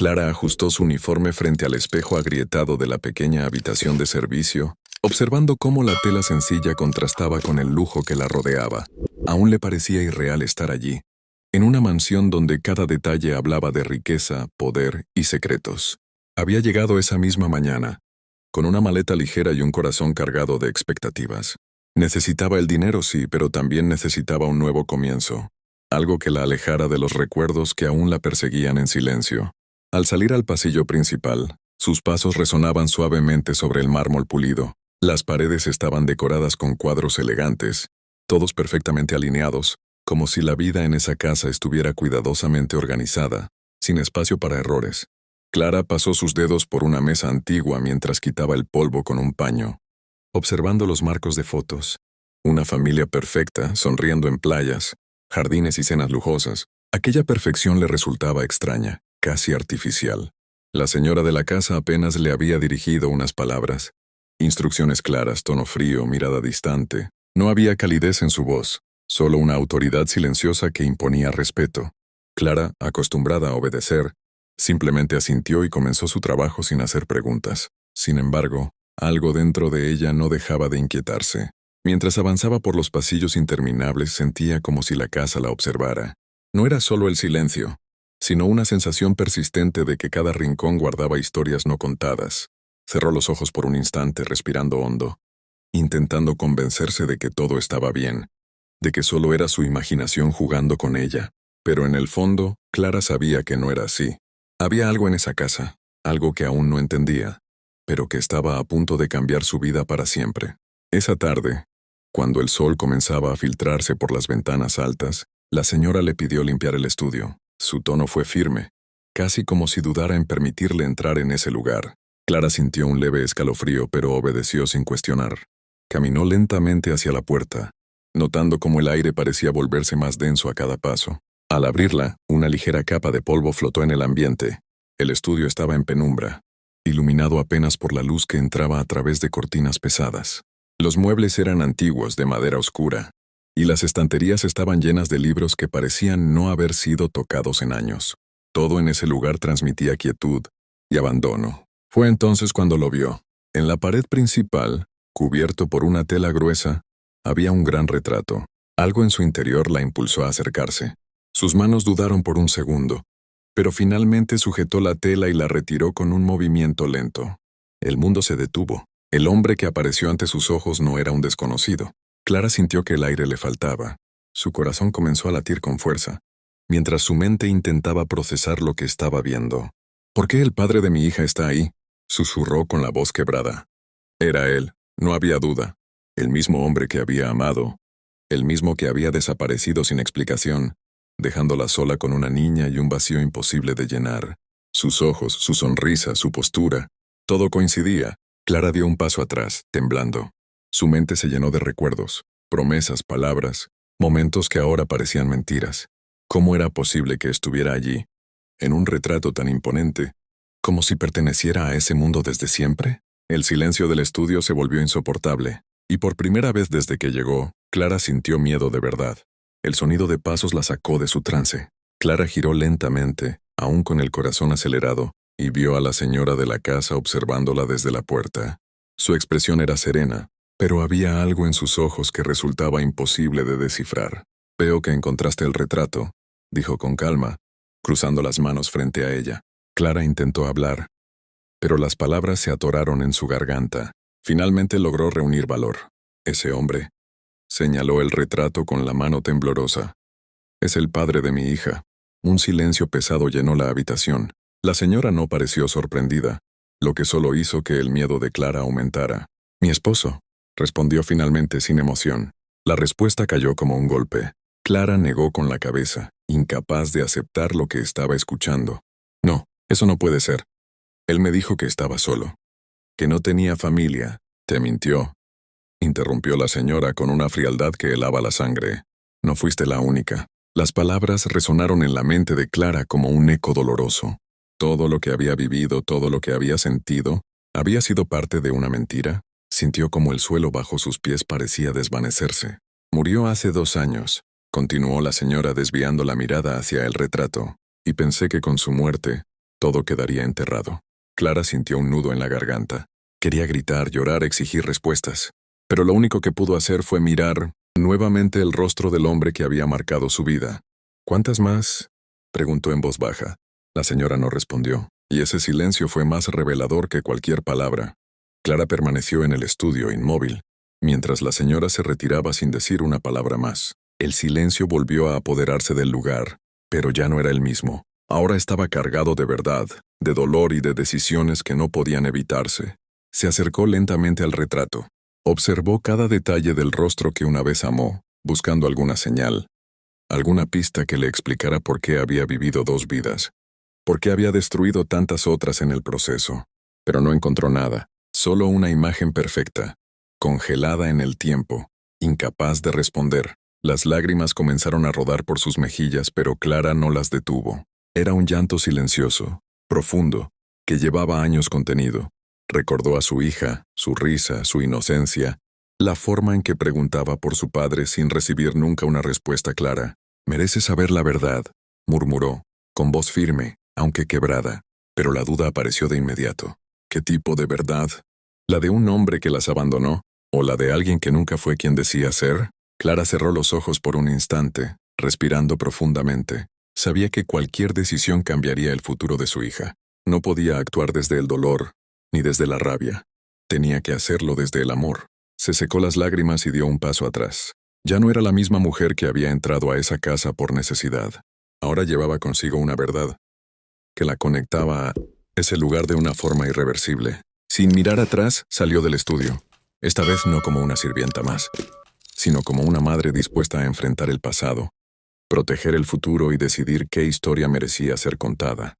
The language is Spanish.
Clara ajustó su uniforme frente al espejo agrietado de la pequeña habitación de servicio, observando cómo la tela sencilla contrastaba con el lujo que la rodeaba. Aún le parecía irreal estar allí, en una mansión donde cada detalle hablaba de riqueza, poder y secretos. Había llegado esa misma mañana, con una maleta ligera y un corazón cargado de expectativas. Necesitaba el dinero, sí, pero también necesitaba un nuevo comienzo, algo que la alejara de los recuerdos que aún la perseguían en silencio. Al salir al pasillo principal, sus pasos resonaban suavemente sobre el mármol pulido. Las paredes estaban decoradas con cuadros elegantes, todos perfectamente alineados, como si la vida en esa casa estuviera cuidadosamente organizada, sin espacio para errores. Clara pasó sus dedos por una mesa antigua mientras quitaba el polvo con un paño, observando los marcos de fotos. Una familia perfecta, sonriendo en playas, jardines y cenas lujosas. Aquella perfección le resultaba extraña, casi artificial. La señora de la casa apenas le había dirigido unas palabras. Instrucciones claras, tono frío, mirada distante. No había calidez en su voz, solo una autoridad silenciosa que imponía respeto. Clara, acostumbrada a obedecer, simplemente asintió y comenzó su trabajo sin hacer preguntas. Sin embargo, algo dentro de ella no dejaba de inquietarse. Mientras avanzaba por los pasillos interminables, sentía como si la casa la observara. No era solo el silencio, sino una sensación persistente de que cada rincón guardaba historias no contadas. Cerró los ojos por un instante, respirando hondo, intentando convencerse de que todo estaba bien, de que solo era su imaginación jugando con ella. Pero en el fondo, Clara sabía que no era así. Había algo en esa casa, algo que aún no entendía, pero que estaba a punto de cambiar su vida para siempre. Esa tarde, cuando el sol comenzaba a filtrarse por las ventanas altas, la señora le pidió limpiar el estudio. Su tono fue firme, casi como si dudara en permitirle entrar en ese lugar. Clara sintió un leve escalofrío, pero obedeció sin cuestionar. Caminó lentamente hacia la puerta, notando cómo el aire parecía volverse más denso a cada paso. Al abrirla, una ligera capa de polvo flotó en el ambiente. El estudio estaba en penumbra, iluminado apenas por la luz que entraba a través de cortinas pesadas. Los muebles eran antiguos, de madera oscura, y las estanterías estaban llenas de libros que parecían no haber sido tocados en años. Todo en ese lugar transmitía quietud y abandono. Fue entonces cuando lo vio. En la pared principal, cubierto por una tela gruesa, había un gran retrato. Algo en su interior la impulsó a acercarse. Sus manos dudaron por un segundo, pero finalmente sujetó la tela y la retiró con un movimiento lento. El mundo se detuvo. El hombre que apareció ante sus ojos no era un desconocido. Clara sintió que el aire le faltaba. Su corazón comenzó a latir con fuerza, mientras su mente intentaba procesar lo que estaba viendo. «¿Por qué el padre de mi hija está ahí?», susurró con la voz quebrada. Era él, no había duda. El mismo hombre que había amado, el mismo que había desaparecido sin explicación, dejándola sola con una niña y un vacío imposible de llenar. Sus ojos, su sonrisa, su postura, todo coincidía. Clara dio un paso atrás, temblando. Su mente se llenó de recuerdos, promesas, palabras, momentos que ahora parecían mentiras. ¿Cómo era posible que estuviera allí, en un retrato tan imponente, como si perteneciera a ese mundo desde siempre? El silencio del estudio se volvió insoportable, y por primera vez desde que llegó, Clara sintió miedo de verdad. El sonido de pasos la sacó de su trance. Clara giró lentamente, aún con el corazón acelerado, y vio a la señora de la casa observándola desde la puerta. Su expresión era serena, pero había algo en sus ojos que resultaba imposible de descifrar. «Veo que encontraste el retrato», dijo con calma, cruzando las manos frente a ella. Clara intentó hablar, pero las palabras se atoraron en su garganta. Finalmente logró reunir valor. «Ese hombre», señaló el retrato con la mano temblorosa, «es el padre de mi hija». Un silencio pesado llenó la habitación. La señora no pareció sorprendida, lo que solo hizo que el miedo de Clara aumentara. «Mi esposo», respondió finalmente sin emoción. La respuesta cayó como un golpe. Clara negó con la cabeza, incapaz de aceptar lo que estaba escuchando. «No, eso no puede ser. Él me dijo que estaba solo, que no tenía familia». «Te mintió», interrumpió la señora con una frialdad que helaba la sangre. «No fuiste la única». Las palabras resonaron en la mente de Clara como un eco doloroso. Todo lo que había vivido, todo lo que había sentido, ¿había sido parte de una mentira? Sintió como el suelo bajo sus pies parecía desvanecerse. «Murió hace 2 años», continuó la señora desviando la mirada hacia el retrato, «y pensé que con su muerte todo quedaría enterrado. Clara sintió un nudo en la garganta. Quería gritar, llorar, exigir respuestas. Pero lo único que pudo hacer fue mirar nuevamente el rostro del hombre que había marcado su vida. ¿Cuántas más? Preguntó en voz baja. La señora no respondió, y ese silencio fue más revelador que cualquier palabra. Clara permaneció en el estudio, inmóvil, mientras la señora se retiraba sin decir una palabra más. El silencio volvió a apoderarse del lugar, pero ya no era el mismo. Ahora estaba cargado de verdad, de dolor y de decisiones que no podían evitarse. Se acercó lentamente al retrato. Observó cada detalle del rostro que una vez amó, buscando alguna señal, alguna pista que le explicara por qué había vivido dos vidas, por qué había destruido tantas otras en el proceso. Pero no encontró nada, solo una imagen perfecta, congelada en el tiempo, incapaz de responder. Las lágrimas comenzaron a rodar por sus mejillas, pero Clara no las detuvo. Era un llanto silencioso, profundo, que llevaba años contenido. Recordó a su hija, su risa, su inocencia, la forma en que preguntaba por su padre sin recibir nunca una respuesta clara. «Mereces saber la verdad», murmuró, con voz firme, aunque quebrada, pero la duda apareció de inmediato. ¿Qué tipo de verdad? ¿La de un hombre que las abandonó? ¿O la de alguien que nunca fue quien decía ser? Clara cerró los ojos por un instante, respirando profundamente. Sabía que cualquier decisión cambiaría el futuro de su hija. No podía actuar desde el dolor, ni desde la rabia. Tenía que hacerlo desde el amor. Se secó las lágrimas y dio un paso atrás. Ya no era la misma mujer que había entrado a esa casa por necesidad. Ahora llevaba consigo una verdad, que la conectaba a ese lugar de una forma irreversible. Sin mirar atrás, salió del estudio. Esta vez no como una sirvienta más, sino como una madre dispuesta a enfrentar el pasado, proteger el futuro y decidir qué historia merecía ser contada.